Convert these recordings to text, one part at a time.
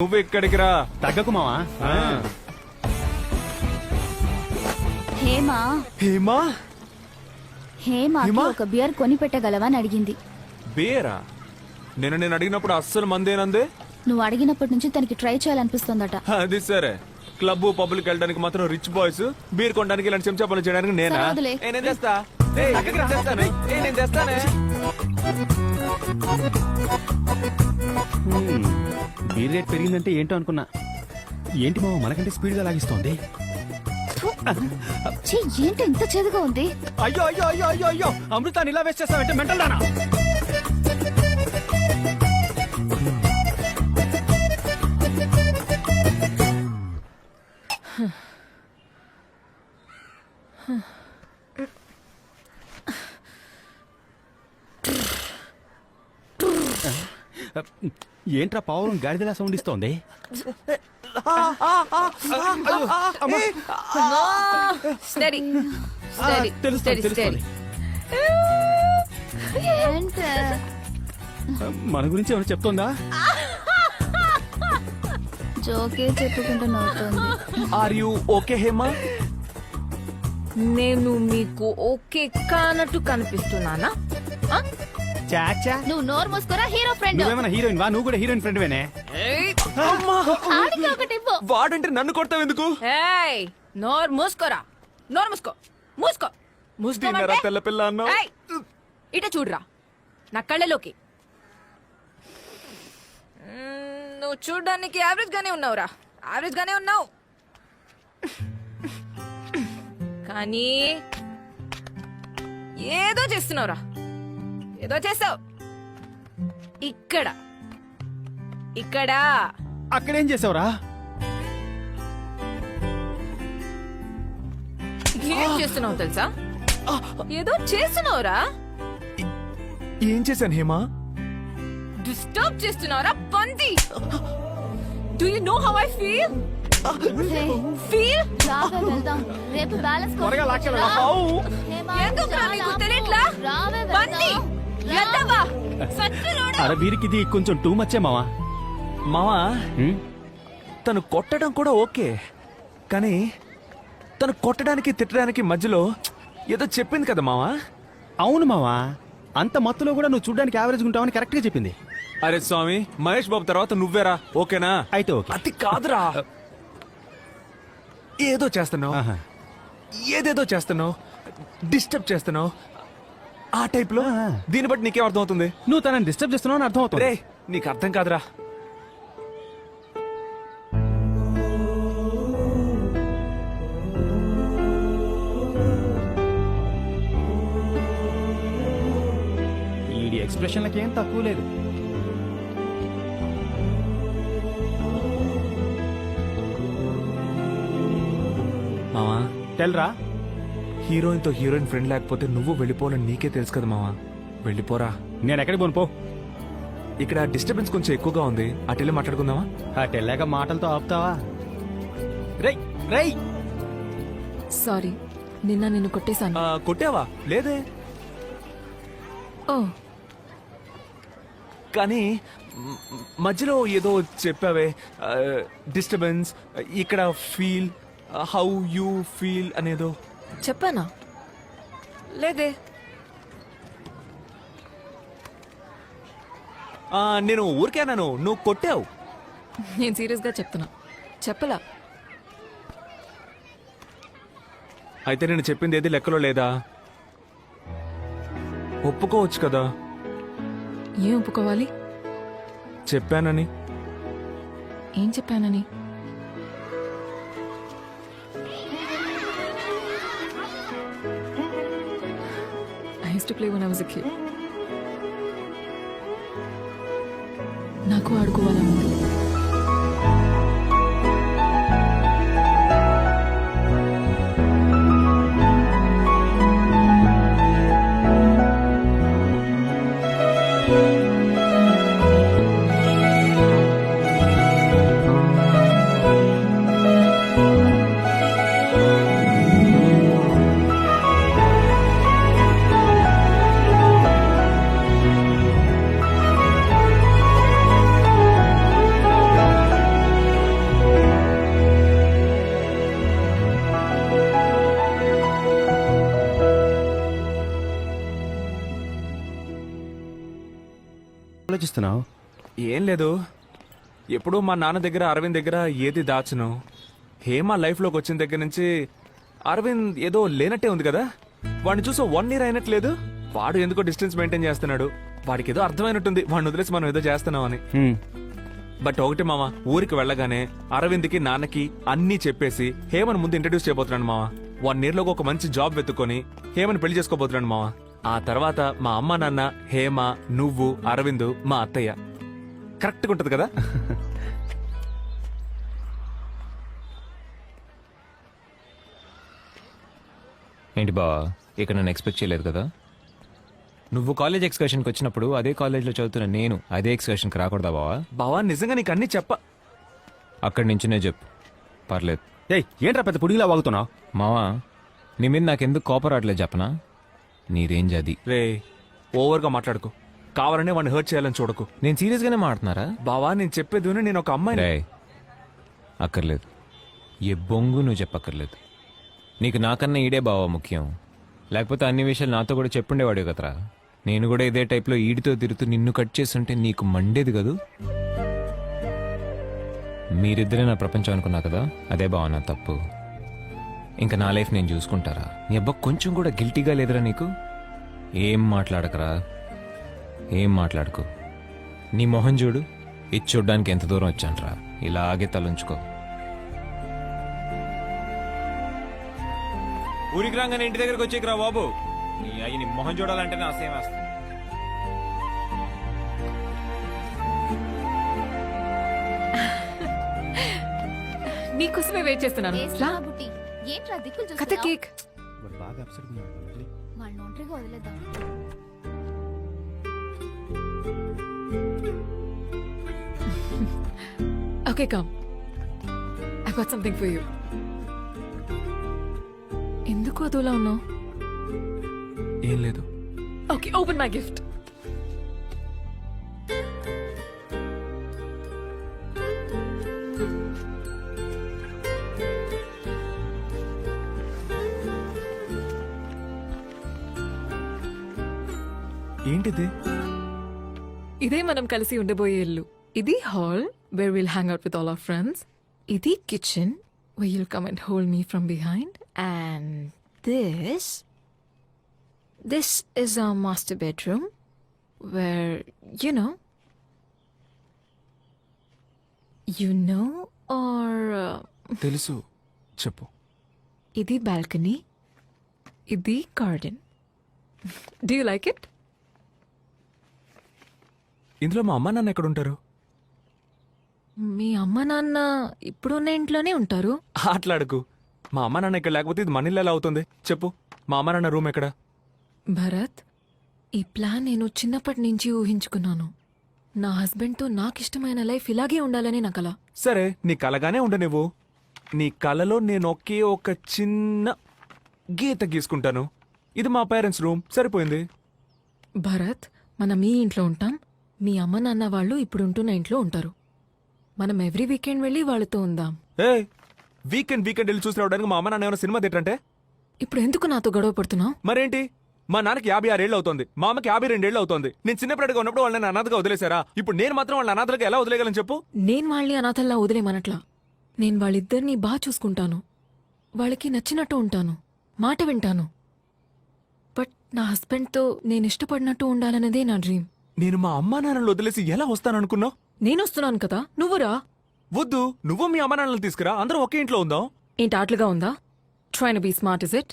నువ్వు ఇక్కడికి రా. తగ్గకు మావా. హేమా హేమా హేమాకి హేమా? ఒక బియర్ కొని పెట్టగలవా అని అడిగింది. బేరా? నేను అడిగినప్పుడు అస్సలు మందేనందే. నువ్వు అడిగినప్పటి నుంచి తనకి ట్రై చేయాలనిపిస్తోందట. అది సరే, క్లబ్ పబ్లిక్ వెళ్ళడానికి మాత్రం రిచ్ బాయ్స్, బీర్ కొనడానికి ఇలాంటి చెంచా పనులు చేయడానికి నేనా? సరే, వదిలే. నేను తెస్తా. నేను తెస్తానే. బీర్ రేట్ పెరిగిందంటే ఏంటో అనుకున్నా. ఏంటి మావా మనకంటే స్పీడ్ గా లాగిస్తోంది. ఛీ, ఏంటి ఇంత చేదుగా ఉంది? అయ్యో అయ్యో అయ్యో అయ్యో అయ్యో అమృతాన్ని ఇలా వేస్ట్ చేస్తావంటే మెంటల్ దానా? ఏంట్రా పావురం గాడిదలా సౌండ్ ఇస్తోంది? Steady. తెలుస్తోంది తెలుస్తోంది. ఏంట? మన గురించి ఏమైనా చెప్తోందా? జోకే చెప్పుకుంటూ నవ్వుతోంది. Are you okay Hema? నేను మీకు ఓకే కానట్టు కనిపిస్తున్నానా? చాచా నువ్వు నోరు మూసుకోరా, హీరో ఫ్రెండ్. నువ్వేమైనా హీరోయిన్ వా? నువ్వు కూడా హీరోయిన్ ఫ్రెండ్ వేనే? ఆడికి ఒకటి ఇవ్వు. వాడంటే నన్ను కొడతావు ఎందుకు? నోరు మూసుకోరా, నోరు మూసుకో, మూసుకో, తిన్నారా తెల్ల పిల్ల అన్నావు? ఏయ్, ఇట చూడరా నా కళ్ళలోకి. నువ్వు చూడ్డానికి యావరేజ్ గానే ఉన్నావురా, యావరేజ్ గానే ఉన్నావు. కానీ ఏదో చేస్తున్నావురా, ఏదో చేస్తావు. ఇక్కడ ఇక్కడ అక్కడేం చేసావురా? ఏం చేస్తున్నావు తెలుసా? ఏదో చేస్తున్నావురా, ఏం చేశాను హేమా? డిస్టర్బ్ చేస్తున్నావురా పంది. Do you know how I feel? Hey, feel రావే వెళ్దాం. రేపు బ్యాలెన్స్ త్వరగా లాక్కెళ్ళు. హేమా, ఎందుకురా చాలా నీకు తెలియట్లా? రావే పంది వెళ్దాం. ఎద్దవా సచ్చిలోడా. అరే వీరికి ఇది కొంచెం టూ మచ్చే మావా. మావా, తను కొట్టడం కూడా ఓకే, కానీ తను కొట్టడానికి తిట్టడానికి మధ్యలో ఏదో చెప్పింది కదా మావా. అవును మావా, అంత మత్తులో కూడా నువ్వు చూడడానికి యావరేజ్ ఉంటావని కరెక్ట్ గా చెప్పింది. అరే స్వామి, మహేష్ బాబు తర్వాత నువ్వేరా, ఓకేనా? అయితే ఓకే. అది కాదురా, ఏదో చేస్తున్నావు, ఆహా. ఏదేదో చేస్తున్నావు, డిస్టర్బ్ చేస్తున్నావు ఆ టైప్ లో. ఆ. దీన్ని బట్టి నీకేం అర్థం అవుతుంది? నువ్వు తనని డిస్టర్బ్ చేస్తున్నావు అని అర్థం అవుతుంది. రే, నీకు అర్థం కాదురా. ఈ ఎక్స్ప్రెషన్లకి ఏం తక్కువ లేదు. మావా, తెల్రా హీరోయిన్ తో హీరోయిన్ ఫ్రెండ్ లేకపోతే నువ్వు వెళ్ళిపోవాలని నీకే తెలుసు కదా మావా. వెళ్ళిపోరా. నేను ఎక్కడికి పోను పో. ఇక్కడ డిస్టర్బెన్స్ కొంచెం ఎక్కువగా ఉంది, అటెళ్ళి మాట్లాడుకుందామా? అటు వెళ్ళాక మాటలతో ఆపుతావా? రై రై సారీ, నిన్న నిన్ను కొట్టేశాను. కొట్టావా? లేదే. ఓ, కానీ మధ్యలో ఏదో చెప్పావే, డిస్టర్బెన్స్, ఇక్కడ ఫీల్, హౌ యూ ఫీల్ అనేదో చెప్పానా? లేదే. నేను ఊరికేనాను, నువ్వు కొట్టావు. నేను సీరియస్ గా చెప్తున్నా, చెప్పలా. అయితే నేను చెప్పింది ఏది లెక్కలో లేదా? ఒప్పుకోవచ్చు కదా ఏం ఒప్పుకోవాలి? చెప్పానని. ఏం చెప్పానని? I used to play when I was a kid. నాకు ఆడుకోవాలని ఉంది. ఆలోచిస్తున్నావు? ఏం లేదు, ఎప్పుడూ మా నాన్న దగ్గర అరవింద్ దగ్గర ఏది దాచను. హేమ లైఫ్లోకి వచ్చిన దగ్గర నుంచి అరవింద్ ఏదో లేనట్టే ఉంది కదా. వాడిని చూసి 1 year అయినట్లేదు. వాడు ఎందుకో డిస్టెన్స్ మెయింటైన్ చేస్తున్నాడు. వాడికి ఏదో అర్థమైనట్టుంది వాడిని వదిలేసి మనం ఏదో చేస్తున్నామని. హ్మ్. బట్ ఒకటి మామ, ఊరికి వెళ్ళగానే అరవింద్కి నాన్నకి అన్నీ చెప్పేసి హేమను ముందు ఇంట్రడ్యూస్ చేయబోతున్నాను మామ. 1 year లోకి ఒక మంచి జాబ్ వెతుక్కొని హేమను పెళ్లి చేసుకోబోతున్నాను మామ. ఆ తర్వాత మా అమ్మ నాన్న, హేమ, నువ్వు, అరవింద్, మా అత్తయ్య. కరెక్ట్గా ఉంటది కదా? ఏంటి బావా, ఇక్కడ నన్ను ఎక్స్పెక్ట్ చేయలేదు కదా? నువ్వు కాలేజ్ ఎక్స్కర్షన్కి వచ్చినప్పుడు అదే కాలేజ్లో చదువుతున్న నేను అదే ఎక్స్కర్షన్కి రాకూడదా బావా? బావా నిజంగా నీకు అన్ని చెప్ప. అక్కడి నుంచినే చెప్పు, పర్లేదు. ఏయ్, ఏంట్రా పెద్ద పుడిగిలా వాగుతున్నావు? మావా, నీ మీద నాకెందుకు కోపం రావట్లేదు చెప్పనా? నీ రేంజ్ అది. రే, ఓవర్గా మాట్లాడుకో. కావాలనే వాడిని హర్ట్ చేయాలని చూడకు. నేను సీరియస్గానే మాట్లాడుతున్నారా? బావా నేను చెప్పేది విను, నేను ఒక అమ్మాయిని. రే, అక్కర్లేదు. ఏ బొంగు నువ్వు చెప్పక్కర్లేదు. నీకు నాకన్నా ఈడే బావా ముఖ్యం. లేకపోతే అన్ని విషయాలు నాతో కూడా చెప్పుండేవాడు కదరా. నేను కూడా ఇదే టైప్లో ఈడితో తిరుగుతూ నిన్ను కట్ చేస్తుంటే నీకు మండేది కదూ. మీరిద్దరే నా ప్రపంచం అనుకున్నా కదా, అదే బావ నా తప్పు. ఇంకా నా లైఫ్ నేను చూసుకుంటారా? నీ అబ్బా కొంచెం కూడా గిల్టీగా లేదురా నీకు? ఏం మాట్లాడకరా, ఏం మాట్లాడుకో. నీ మొహం చూడు, ఇది చూడ్డానికి ఎంత దూరం వచ్చానరా. ఇలాగే తలుంచుకో. ఊరికి రాగానే ఇంటి దగ్గరకు వచ్చేకరా బాబు. నీ అయ్యి నీ మొహం చూడాలంటేనే అసహ్యం వేస్తుంది. నీకోసమే వెయిట్ చేస్తున్నాను. రా. బుట్టి ఏంట్రా దిక్కులు కథ చూస్తున్నావ్? కేక్. వాడు బాగా upset గా ఉన్నాడు. వాళ్ళని ఒంటరిగా వదిలేద్దాం. Okay, come. I got something for you. ఎందుకు అదోలా ఉన్నావు? ఏం లేదు. Okay, open my gift. ఏంటిది? ఇదే మనం కలిసి ఉండబోయే ఇల్లు. ఇది hall where we'll hang out with all our friends. ఇది kitchen where you'll come and hold me from behind. And this is our master bedroom where you know or తెలుసు, చెప్పు. ఇది balcony. ఇది garden. Do you like it? ఇందులో మా అమ్మ నాన్న ఎక్కడ ఉంటారు? మీ అమ్మ నాన్న ఇప్పుడున్న ఇంట్లోనే ఉంటారు. ఆటలాడుకు. మా అమ్మ నాన్న ఇక్కడ లేకపోతే ఇది మన ఇల్లు ఎలా అవుతుంది చెప్పు. మా అమ్మ నాన్న రూమ్ ఎక్కడ? భరత్, ఈ ప్లాన్ నేను చిన్నప్పటి నుంచి ఊహించుకున్నాను. నా హస్బెండ్తో నాకు ఇష్టమైన లైఫ్ ఇలాగే ఉండాలని నా కల. సరే, నీ కలగానే ఉండ నువ్వు. నీ కలలో నేను ఒకే ఒక చిన్న గీత గీసుకుంటాను. ఇది మా పేరెంట్స్ రూమ్, సరిపోయింది. భరత్, మనం ఈ ఇంట్లో ఉంటాం. మీ అమ్మ నాన్న వాళ్ళు ఇప్పుడు ఉంటున్న ఇంట్లో ఉంటారు. మనం ఎవ్రీ వీకెండ్ వెళ్ళి వాళ్ళతో ఉందాం. ఏ వీకెండ్ వెళ్ళి చూసి రావడానికి మా అమ్మ నాన్న ఏమైనా సినిమా థియేటర్ అంటే? ఇప్పుడు ఎందుకు నాతో గొడవ పడుతున్నావు? మరేంటి, మా నాన్నకి 56 ఏళ్ళు అవుతుంది, మా అమ్మకి 52 ఏళ్ళు అవుతుంది. నేను చిన్నప్పటిగా ఉన్నప్పుడు వాళ్ళని అనాథగా వదిలేశారా? ఇప్పుడు నేను మాత్రం వాళ్ళని అనాథలుగా ఎలా వదిలేయగలను చెప్పు? నేను వాళ్ళని అనాథల్లా వదిలేమనట్లా. నేను వాళ్ళిద్దరినీ బాగా చూసుకుంటాను. వాళ్ళకి నచ్చినట్టు ఉంటాను, మాట వింటాను. బట్ నా హస్బెండ్తో నేను ఇష్టపడినట్టు ఉండాలన్నదే నా డ్రీమ్. నేను మా అమ్మా నాన్నలు వదిలేసి ఎలా వస్తాననుకున్నావు? నేను వస్తున్నాను కదా, నువ్వురా. వద్దు, నువ్వు మీ అమ్మా నాన్నలు తీసుకురా, అందరం ఒకే ఇంట్లో ఉందాం. ఏంటి ఆటలుగా ఉందా? Train to be smart is it?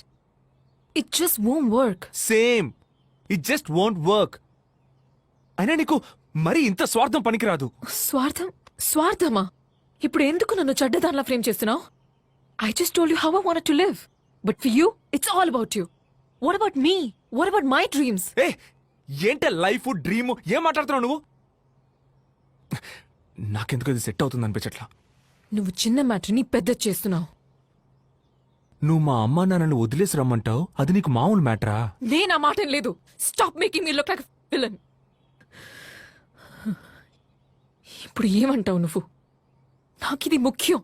It just won't work. Same, it just won't work. అయినా నీకు మరి ఇంత స్వార్థం పనికిరాదు. స్వార్థమా? ఇప్పుడు ఎందుకు నన్ను చెడ్డదానిలా ఫ్రేమ్ చేస్తున్నావు? I just told you how I want to live. But for you it's all about you. What about me? What about my dreams? ఏ ఏంటే లైఫ్ డ్రీమ్, ఏం మాట్లాడుతున్నావు నువ్వు? నాకెందుకు ఇది సెట్ అవుతుంది అనిపించట్లా. నువ్వు చిన్న మ్యాటర్ని పెద్ద చేస్తున్నావు. నువ్వు మా అమ్మా నాన్నలు వదిలేసి రమ్మంటావు, అది నీకు మామూలు మ్యాటరా? నేను ఆ మాట లేదు. Stop making me look like villain. ఇప్పుడు ఏమంటావు నువ్వు? నాకిది ముఖ్యం.